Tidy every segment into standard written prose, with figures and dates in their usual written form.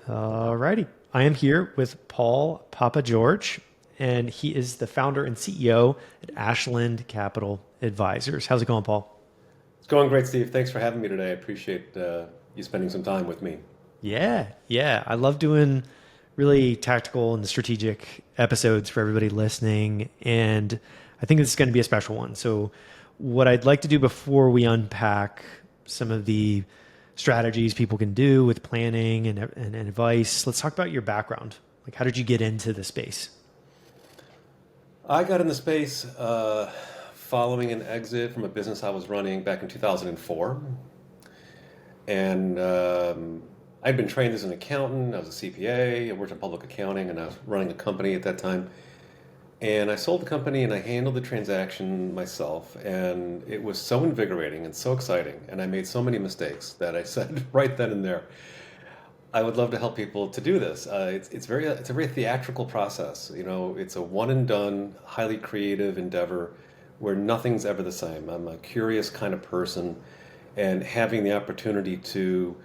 Alrighty. I am here with Paul Pappageorge, and he is the founder and CEO at Ashland Capital Advisors. How's it going, Paul? It's going great, Steve. Thanks for having me today. I appreciate you spending some time with me. Yeah. I love doing really tactical and strategic episodes for everybody listening, and I think this is going to be a special one. So, what I'd like to do before we unpack some of the strategies people can do with planning and advice, let's talk about your background. Like, how did you get into the space? I got in the space following an exit from a business I was running back in 2004. And I'd been trained as an accountant. I was a CPA. I worked in public accounting, and I was running a company at that time. And I sold the company and I handled the transaction myself. And it was so invigorating and so exciting. And I made so many mistakes that I said right then and there, I would love to help people to do this. It's a very theatrical process. You know, it's a one and done, highly creative endeavor where nothing's ever the same. I'm a curious kind of person, and having the opportunity to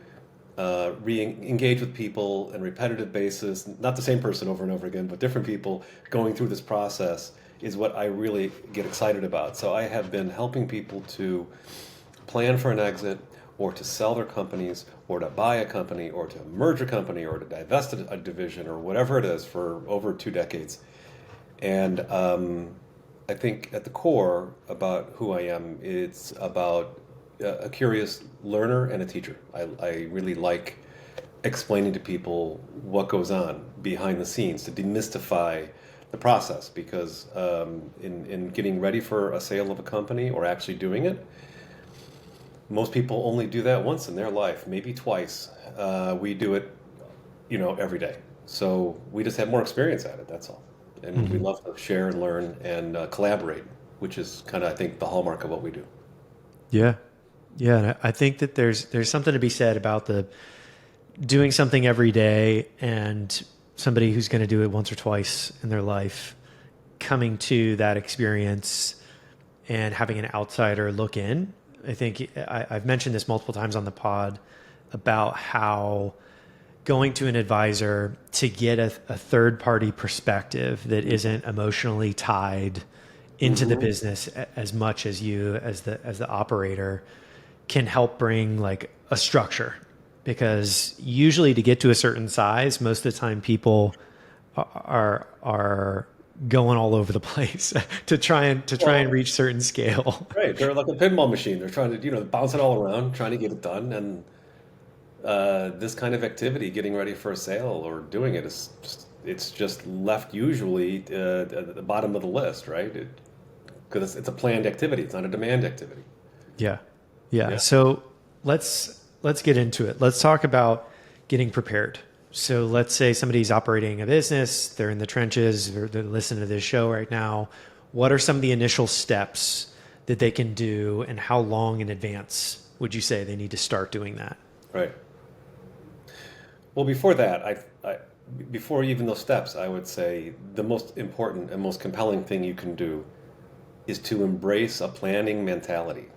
re-engage with people on a repetitive basis, not the same person over and over again, but different people going through this process is what I really get excited about. So I have been helping people to plan for an exit or to sell their companies or to buy a company or to merge a company or to divest a division or whatever it is for over 2 decades. And I think at the core about who I am, it's about a curious learner and a teacher. I really like explaining to people what goes on behind the scenes to demystify the process because in getting ready for a sale of a company or actually doing it, most people only do that once in their life, maybe twice. We do it, every day. So we just have more experience at it. That's all. And we Mhm. love to share and learn and collaborate, which is kind of, I think, the hallmark of what we do. Yeah. Yeah, and I think that there's something to be said about the doing something every day and somebody who's going to do it once or twice in their life coming to that experience and having an outsider look in. I think I've mentioned this multiple times on the pod about how going to an advisor to get a third party perspective that isn't emotionally tied into the Hmm. business as much as you as the operator can help bring like a structure, because usually to get to a certain size, most of the time people are going all over the place to try and Well, reach certain scale. right. They're like a pinball machine. They're trying to, bounce it all around, trying to get it done. And this kind of activity, getting ready for a sale or doing it, it's just left usually at the bottom of the list, right? Because it's a planned activity. It's not a demand activity. Yeah. Yeah. Yeah. So let's get into it. Let's talk about getting prepared. So let's say somebody's operating a business, they're in the trenches, they're listening to this show right now. What are some of the initial steps that they can do, and how long in advance would you say they need to start doing that? Right. Well, before that, before even those steps, I would say the most important and most compelling thing you can do is to embrace a planning mentality.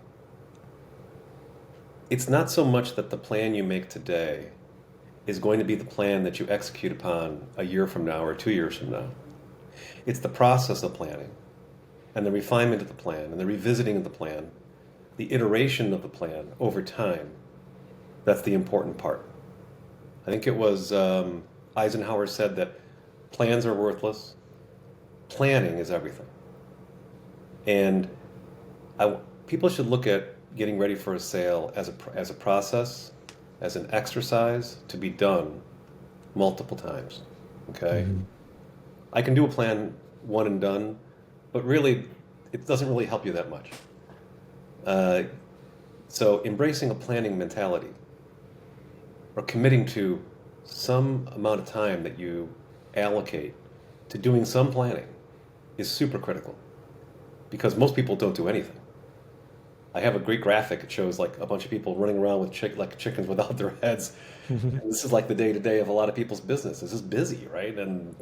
It's not so much that the plan you make today is going to be the plan that you execute upon a year from now or 2 years from now. It's the process of planning and the refinement of the plan and the revisiting of the plan, the iteration of the plan over time. That's the important part. I think it was Eisenhower said that plans are worthless, planning is everything. And people should look at getting ready for a sale as a process, as an exercise to be done multiple times. Okay? Mhm. I can do a plan one and done, but really, it doesn't really help you that much. Uh, so, embracing a planning mentality or committing to some amount of time that you allocate to doing some planning is super critical because most people don't do anything. I have a great graphic. It shows like a bunch of people running around with like chickens without their heads. And this is like the day to day of a lot of people's business. This is busy, right? And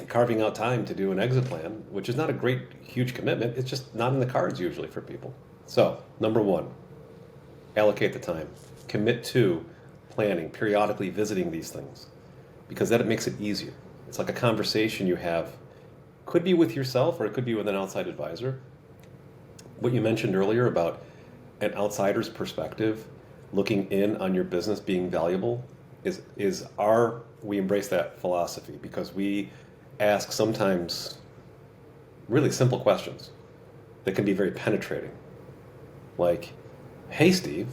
carving out time to do an exit plan, which is not a great huge commitment. It's just not in the cards usually for people. So number one, allocate the time. Commit to planning, periodically visiting these things, because that it makes it easier. It's like a conversation you have, could be with yourself or it could be with an outside advisor. What you mentioned earlier about an outsider's perspective, looking in on your business being valuable, we embrace that philosophy because we ask sometimes really simple questions that can be very penetrating. Like, hey, Steve,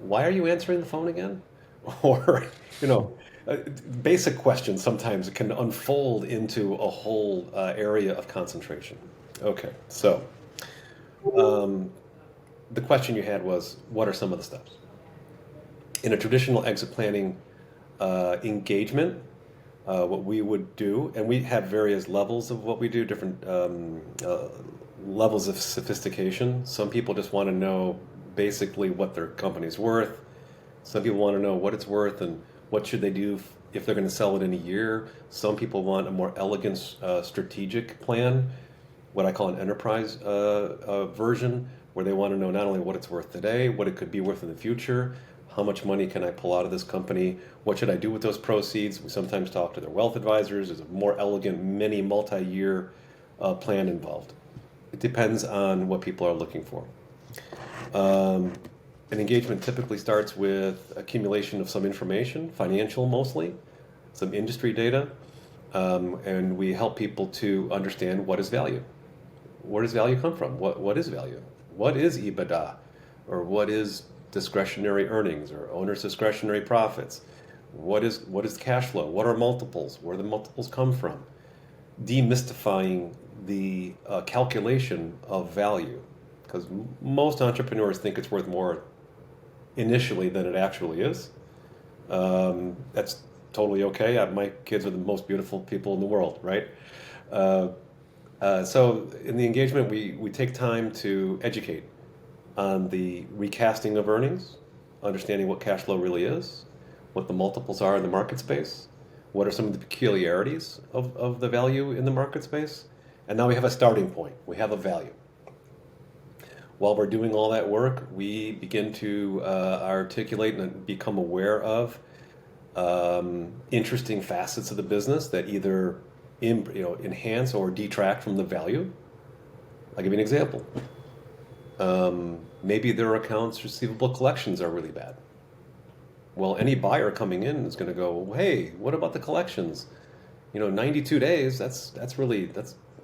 why are you answering the phone again? Or, basic questions sometimes can unfold into a whole area of concentration. Okay, so the question you had was, what are some of the steps? In a traditional exit planning engagement, what we would do, and we have various levels of what we do, different levels of sophistication. Some people just want to know basically what their company's worth. Some people want to know what it's worth and what should they do if they're going to sell it in a year. Some people want a more elegant strategic plan, what I call an enterprise version, where they want to know not only what it's worth today, what it could be worth in the future, how much money can I pull out of this company, what should I do with those proceeds. We sometimes talk to their wealth advisors. There's a more elegant, many multi-year plan involved. It depends on what people are looking for. An engagement typically starts with accumulation of some information, financial mostly, some industry data, and we help people to understand what is value. Where does value come from? What is value? What is EBITDA? Or what is discretionary earnings or owner's discretionary profits? What is cash flow? What are multiples? Where do the multiples come from? Demystifying the calculation of value, because most entrepreneurs think it's worth more initially than it actually is. That's totally okay. My kids are the most beautiful people in the world, right? So in the engagement, we take time to educate on the recasting of earnings, understanding what cash flow really is, what the multiples are in the market space, what are some of the peculiarities of the value in the market space, and now we have a starting point. We have a value. While we're doing all that work, we begin to articulate and become aware of interesting facets of the business that either enhance or detract from the value. I'll give you an example. Maybe their accounts receivable collections are really bad. Well, any buyer coming in is going to go, hey, what about the collections? 92 days. That's going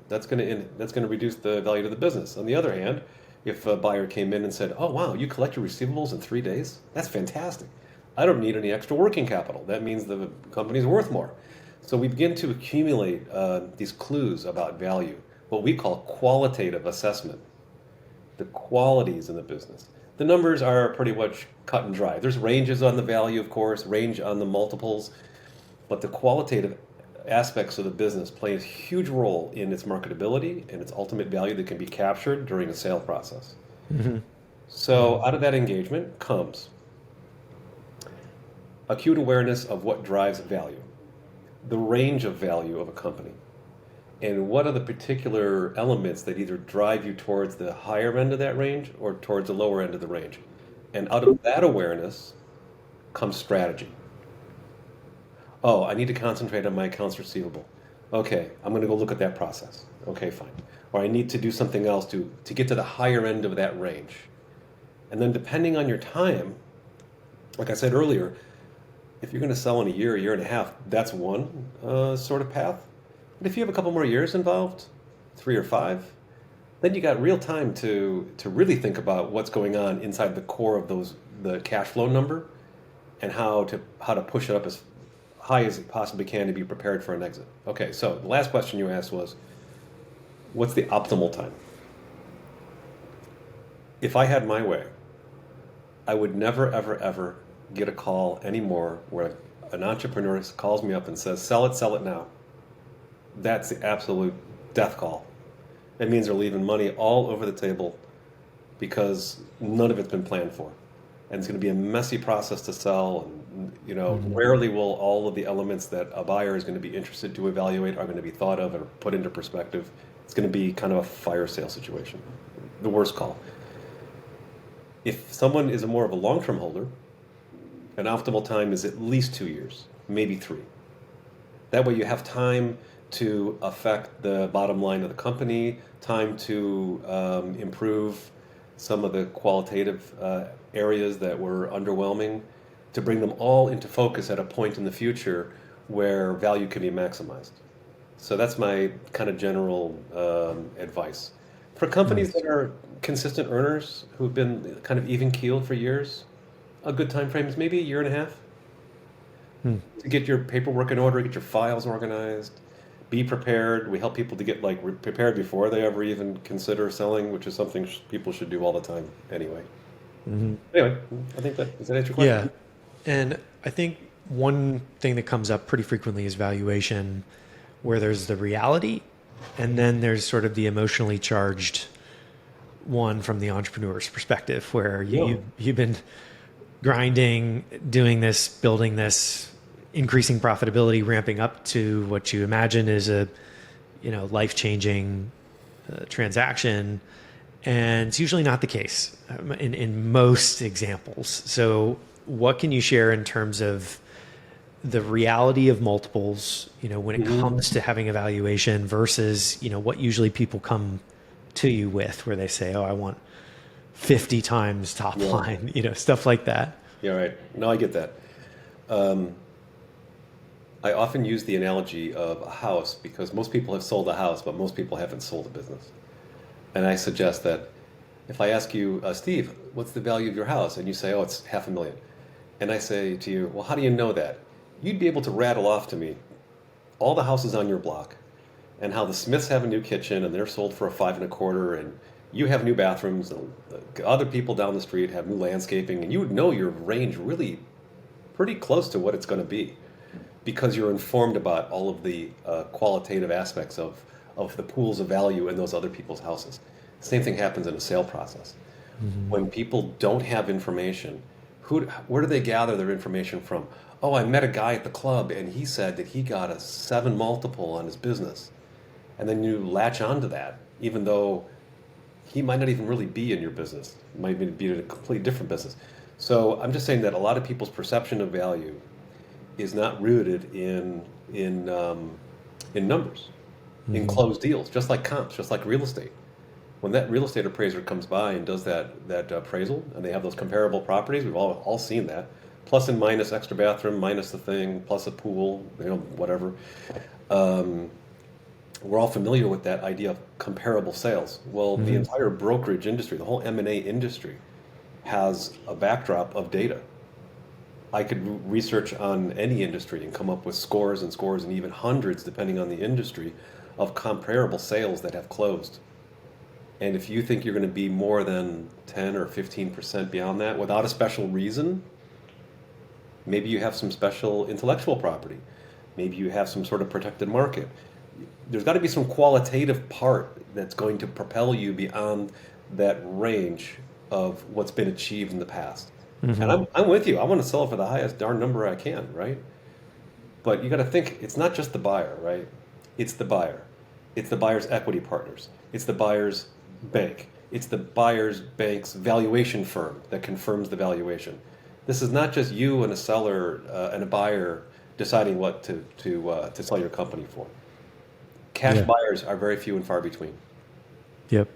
to reduce the value of the business. On the other hand, if a buyer came in and said, oh wow, you collect your receivables in 3 days? That's fantastic. I don't need any extra working capital. That means the company's worth more. So we begin to accumulate these clues about value, what we call qualitative assessment. The qualities in the business. The numbers are pretty much cut and dry. There's ranges on the value, of course, range on the multiples, but the qualitative aspects of the business play a huge role in its marketability and its ultimate value that can be captured during a sale process. Mm-hmm. So out of that engagement comes acute awareness of what drives value, the range of value of a company, and what are the particular elements that either drive you towards the higher end of that range or towards the lower end of the range. And out of that awareness comes strategy. Oh, I need to concentrate on my accounts receivable. Okay, I'm going to go look at that process. Okay, fine. Or I need to do something else to get to the higher end of that range. And then depending on your time, like I said earlier, if you're going to sell in a year and a half, that's one sort of path. But if you have a couple more years involved, 3 or 5, then you got real time to really think about what's going on inside the core of the cash flow number and how to push it up as high as it possibly can to be prepared for an exit. Okay, so the last question you asked was, what's the optimal time? If I had my way, I would never, ever, ever get a call anymore where an entrepreneur calls me up and says, sell it now. That's the absolute death call. It means they're leaving money all over the table because none of it's been planned for. And it's going to be a messy process to sell. And, rarely will all of the elements that a buyer is going to be interested to evaluate are going to be thought of or put into perspective. It's going to be kind of a fire sale situation, the worst call. If someone is more of a long-term holder, An optimal time is at least 2 years, maybe 3. That way you have time to affect the bottom line of the company, time to improve some of the qualitative areas that were underwhelming, to bring them all into focus at a point in the future where value can be maximized. So that's my kind of general advice. For companies Nice. that are consistent earners who've been kind of even keeled for years, a good time frame is maybe a year and a half Hmm. to get your paperwork in order, get your files organized, be prepared. We help people to get prepared before they ever even consider selling, which is something people should do all the time anyway. Hmm. Anyway, I think that does that answer your Yeah. question? And I think one thing that comes up pretty frequently is valuation, where there's the reality and then there's sort of the emotionally charged one from the entrepreneur's perspective, where Yeah. you've been grinding, doing this, building this, increasing profitability, ramping up to what you imagine is a life changing transaction, and it's usually not the case in most examples. So, what can you share in terms of the reality of multiples, when it hmm comes to having a valuation versus, what usually people come to you with, where they say, "Oh, I want 50 times top Yeah. line," stuff like that. Yeah. Right. No, I get that. Um, I often use the analogy of a house because most people have sold a house, but most people haven't sold a business. And I suggest that if I ask you, Steve, what's the value of your house? And you say, oh, it's 500,000. And I say to you, well, how do you know that? You'd be able to rattle off to me all the houses on your block and how the Smiths have a new kitchen and they're sold for a 5.25, and you have new bathrooms, and the other people down the street have new landscaping, and you would know your range really pretty close to what it's going to be because you're informed about all of the qualitative aspects of the pools of value in those other people's houses. Same thing happens in a sale process. Hmm. When people don't have information, where do they gather their information from? Oh, I met a guy at the club and he said that he got a 7 multiple on his business. And then you latch onto that, even though he might not even really be in your business. He might be in a completely different business. So I'm just saying that a lot of people's perception of value is not rooted in numbers, in Hmm. closed deals, just like comps, just like real estate. When that real estate appraiser comes by and does that appraisal, and they have those comparable properties, we've all seen that, plus and minus, extra bathroom, minus the thing, plus a pool, whatever. Um, we're all familiar with that idea of comparable sales. Well, the Hmm. entire brokerage industry, the whole M&A industry, has a backdrop of data. I could research on any industry and come up with scores and scores and even hundreds, depending on the industry, of comparable sales that have closed. And if you think you're going to be more than 10 or 15% beyond that without a special reason, maybe you have some special intellectual property. Maybe you have some sort of protected market. There's got to be some qualitative part that's going to propel you beyond that range of what's been achieved in the past. And Hmm. I'm with you. I want to sell it for the highest darn number I can, right? But you got to think it's not just the buyer, right? It's the buyer. It's the buyer's equity partners. It's the buyer's bank. It's the buyer's bank's valuation firm that confirms the valuation. This is not just you and a seller and a buyer deciding what to sell your company for. Cash Yeah. buyers are very few and far between. Yep.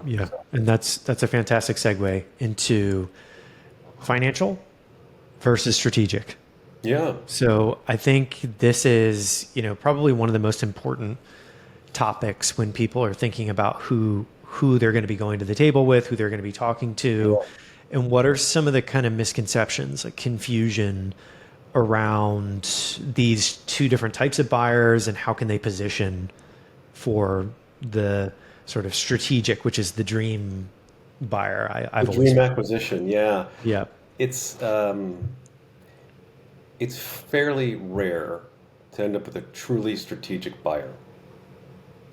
Yeah. And that's a fantastic segue into financial versus strategic. Yeah. So I think this is, probably one of the most important topics when people are thinking about who they're going to be going to the table with, who they're going to be talking to, Yeah. and what are some of the kind of misconceptions, like confusion around these two different types of buyers and how can they position for the sort of strategic, which is the dream buyer. The I've always dream found. acquisition, yeah. Yeah. It's it's fairly rare to end up with a truly strategic buyer.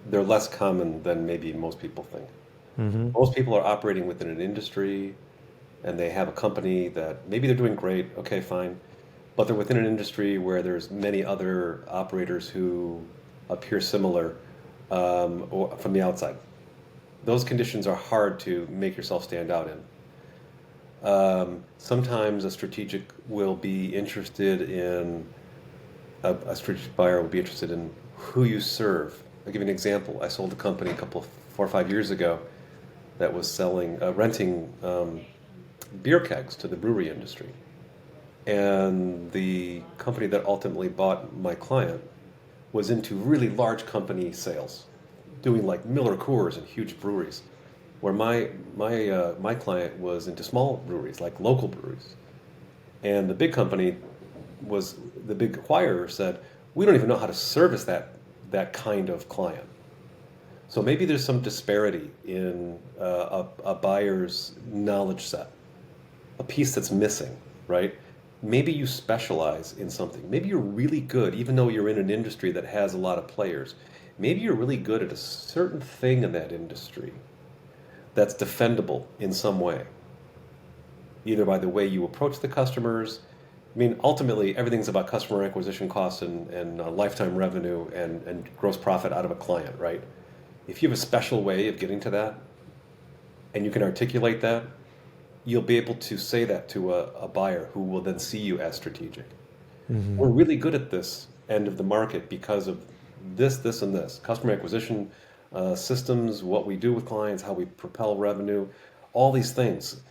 They're less common than maybe most people think. Hmm. Most people are operating within an industry and they have a company that maybe they're doing great, okay, fine, but they're within an industry where there's many other operators who appear similar or from the outside. Those conditions are hard to make yourself stand out in. Sometimes a strategic will be interested in a strategic buyer will be interested in who you serve. I'll give you an example. I sold a company 4 or 5 years ago that was renting beer kegs to the brewery industry. And the company that ultimately bought my client was into really large company sales, doing like Miller Coors and huge breweries, where my client was into small breweries, like local breweries. And the big acquirer said, we don't even know how to service that kind of client. So maybe there's some disparity in a buyer's knowledge set, a piece that's missing, right? Maybe you specialize in something. Maybe you're really good, even though you're in an industry that has a lot of players. Maybe you're really good at a certain thing in that industry that's defendable in some way, either by the way you approach the customers. I mean, ultimately, everything's about customer acquisition costs and lifetime revenue and gross profit out of a client, right? If you have a special way of getting to that and you can articulate that, you'll be able to say that to a buyer who will then see you as strategic. Hmm. We're really good at this end of the market because of this, and this. Customer acquisition systems, what we do with clients, how we propel revenue, all these things.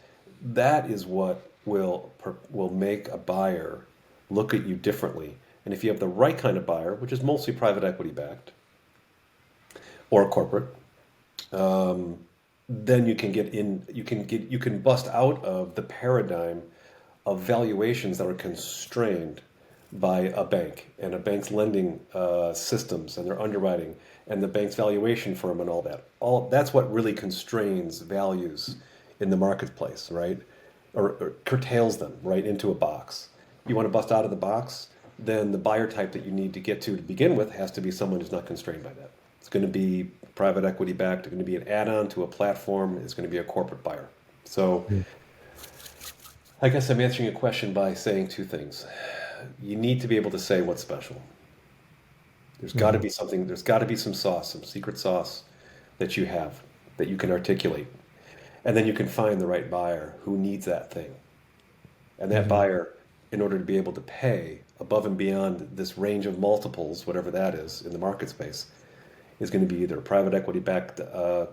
That is what will make a buyer look at you differently. And if you have the right kind of buyer, which is mostly private equity backed or corporate, then you can you can bust out of the paradigm of valuations that are constrained by a bank and a bank's lending systems and their underwriting and the bank's valuation firm and all that. All that's what really constrains values in the marketplace, right? Or curtails them right into a box. You want to bust out of the box, then the buyer type that you need to get to begin with has to be someone who's not constrained by that. It's going to be private equity backed. It's going to be an add-on to a platform. It's going to be a corporate buyer. So I guess I'm answering your question by saying two things. You need to be able to say what's special. There's got to Hmm. be something, there's got to be some sauce, some secret sauce that you have that you can articulate. And then you can find the right buyer who needs that thing. And that Hmm. buyer, in order to be able to pay above and beyond this range of multiples, whatever that is in the market space, is going to be either a private equity backed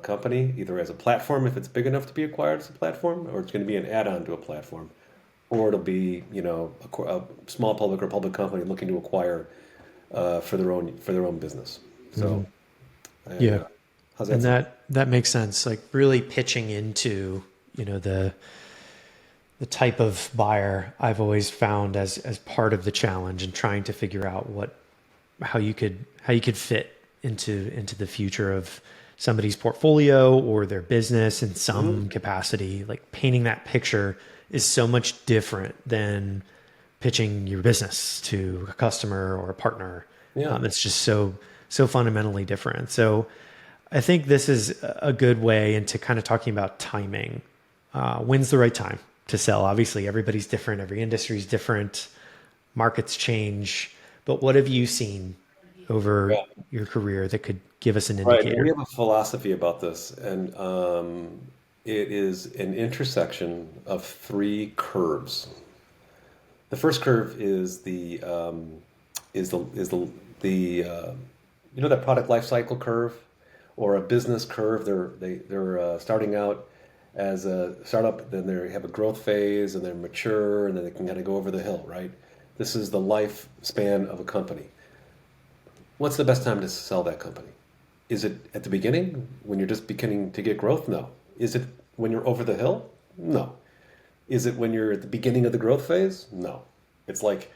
company, either as a platform if it's big enough to be acquired as a platform, or it's going to be an add on to a platform, or it'll be a small public or public company looking to acquire for their own business. Hmm. So, I, Yeah. how's that And sound? that makes sense. Like really pitching into, the type of buyer I've always found as part of the challenge and trying to figure out how you could fit into the future of somebody's portfolio or their business in some Hmm. capacity. Like painting that picture is so much different than pitching your business to a customer or a partner. Yeah. It's just so fundamentally different. So I think this is a good way into kind of talking about timing. When's the right time to sell? Obviously, everybody's different. Every industry is different. Markets change. But what have you seen over Yeah. your career that could give us an Right. Well, we indicator? have a philosophy about this, and it is an intersection of three curves. The first curve is the that product life cycle curve or a business curve. They're starting out as a startup, then they have a growth phase, and they're mature, and then they can kind of go over the hill, right? This is the lifespan of a company. What's the best time to sell that company? Is it at the beginning when you're just beginning to get growth? No. Is it when you're over the hill? No. Is it when you're at the beginning of the growth phase? No. It's like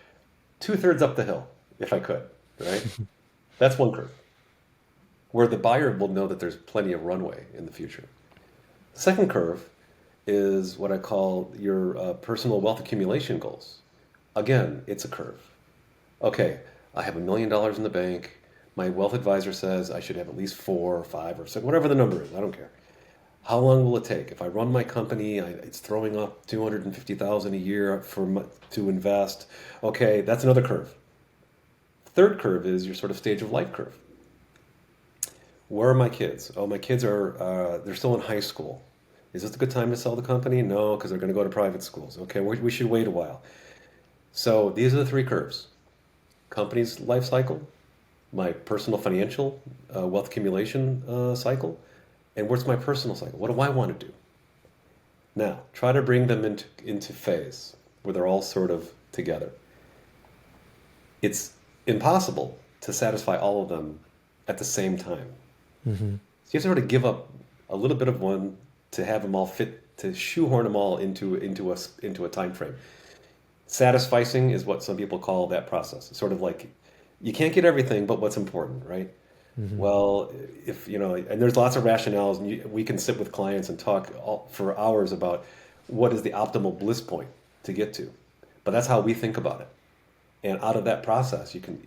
two-thirds up the hill, if I could, right? That's one curve, where the buyer will know that there's plenty of runway in the future. The second curve is what I call your personal wealth accumulation goals. Again, it's a curve. Okay, I have $1 million in the bank. My wealth advisor says I should have at least four or five or six, whatever the number is. I don't care. How long will it take? If I run my company, it's throwing up 250,000 a year to invest. Okay, that's another curve. Third curve is your sort of stage of life curve. Where are my kids? Oh, my kids are they're still in high school. Is this a good time to sell the company? No, because they're going to go to private schools. Okay, we should wait a while. So these are the three curves: company's life cycle, my personal financial wealth accumulation cycle, and what's my personal cycle? What do I want to do? Now, try to bring them into phase where they're all sort of together. It's impossible to satisfy all of them at the same time. Hmm. So you have to sort of give up a little bit of one to have them all fit, to shoehorn them all into a time frame. Satisficing is what some people call that process. It's sort of like you can't get everything, but what's important, right? Hmm. Well, if you know, and there's lots of rationales, and we can sit with clients and talk for hours about what is the optimal bliss point to get to. But that's how we think about it. And out of that process, you can,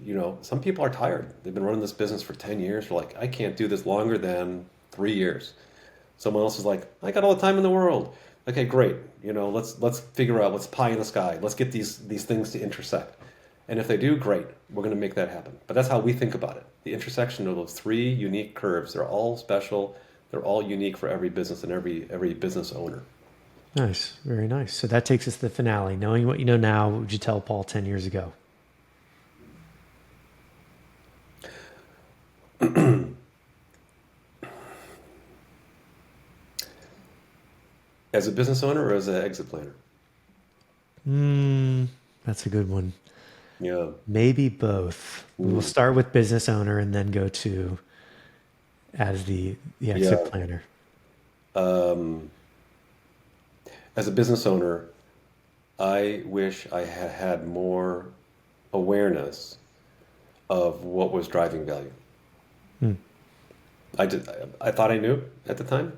some people are tired. They've been running this business for 10 years. They're like, I can't do this longer than 3 years. Someone else is like, I got all the time in the world. Okay, great. Let's figure out what's pie in the sky. Let's get these things to intersect. And if they do, great. We're going to make that happen. But that's how we think about it. The intersection of those three unique curves, they're all special. They're all unique for every business and every business owner. Nice. Very nice. So that takes us to the finale. Knowing what you know now, what would you tell Paul 10 years ago? As a business owner or as an exit planner? That's a good one. Yeah. Maybe both. We'll Mm. start with business owner and then go to as the exit Yeah. planner. Um, as a business owner, I wish I had had more awareness of what was driving value. Hmm. I did. I thought I knew at the time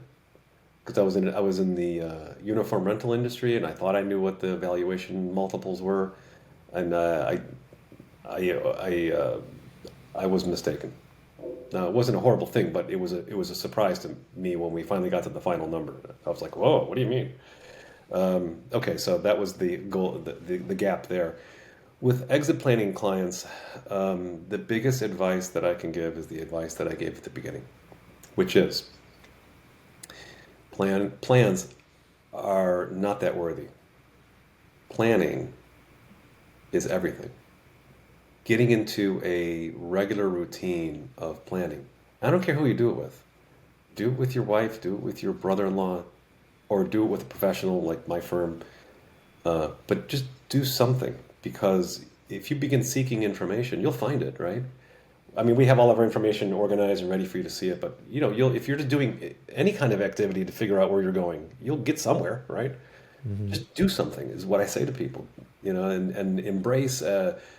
because I was in the uniform rental industry, and I thought I knew what the valuation multiples were, and I I was mistaken. Now, it wasn't a horrible thing, but it was a surprise to me when we finally got to the final number. I was like, "Whoa, what do you mean?" Okay, so that was the goal, the gap there. With exit planning clients, the biggest advice that I can give is the advice that I gave at the beginning, which is plans are not that worthy. Planning is everything. Getting into a regular routine of planning. I don't care who you do it with. Do it with your wife, do it with your brother-in-law, or do it with a professional like my firm. But just do something because if you begin seeking information, you'll find it, right? I mean, we have all of our information organized and ready for you to see it, but you'll if you're just doing any kind of activity to figure out where you're going, you'll get somewhere, right? Hmm. Just do something is what I say to people, and embrace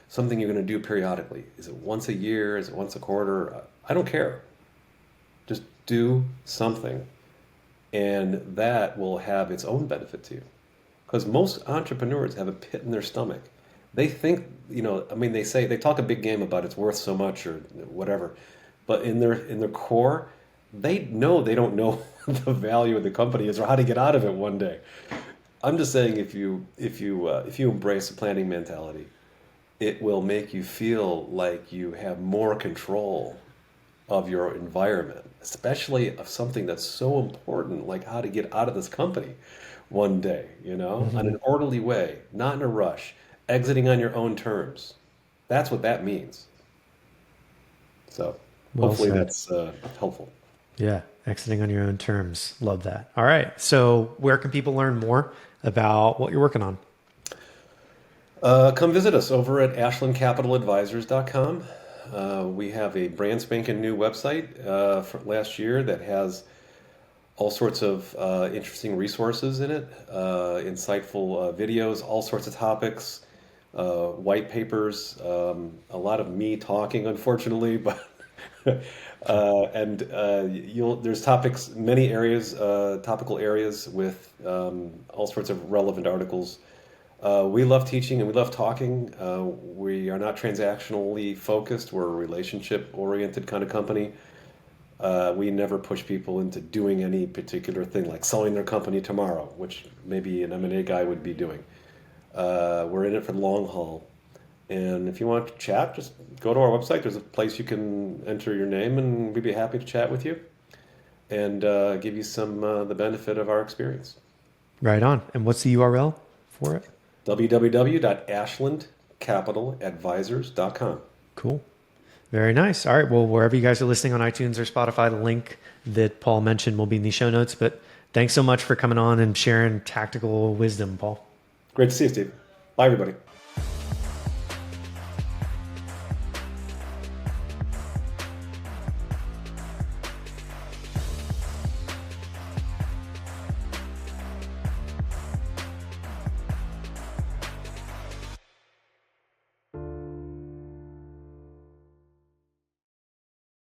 something you're going to do periodically. Is it once a year? Is it once a quarter? I don't care. Just do something, and that will have its own benefit to you. Because most entrepreneurs have a pit in their stomach. They think, I mean, they talk a big game about it's worth so much or whatever, but in their core, they know they don't know the value of the company is or how to get out of it one day. I'm just saying if you embrace a planning mentality, it will make you feel like you have more control of your environment, especially of something that's so important, like how to get out of this company one day, in Hmm. an orderly way, not in a rush, exiting on your own terms. That's what that means. So Well hopefully said. that's helpful. Yeah. Exiting on your own terms. Love that. All right. So where can people learn more about what you're working on? Come visit us over at ashlandcapitaladvisors.com. We have a brand spanking new website from last year that has all sorts of interesting resources in it, insightful videos, all sorts of topics, white papers, a lot of me talking, unfortunately, but and there's topics, many areas, topical areas with all sorts of relevant articles. We love teaching and we love talking. We are not transactionally focused. We're a relationship oriented kind of company. We never push people into doing any particular thing like selling their company tomorrow, which maybe an M&A guy would be doing. We're in it for the long haul. And if you want to chat, just go to our website. There's a place you can enter your name and we'd be happy to chat with you. and give you some the benefit of our experience. Right on. And what's the URL for it? www.ashlandcapitaladvisors.com. Cool. Very nice. All right. Well, wherever you guys are listening on iTunes or Spotify, the link that Paul mentioned will be in the show notes. But thanks so much for coming on and sharing tactical wisdom, Paul. Great to see you, Steve. Bye, everybody.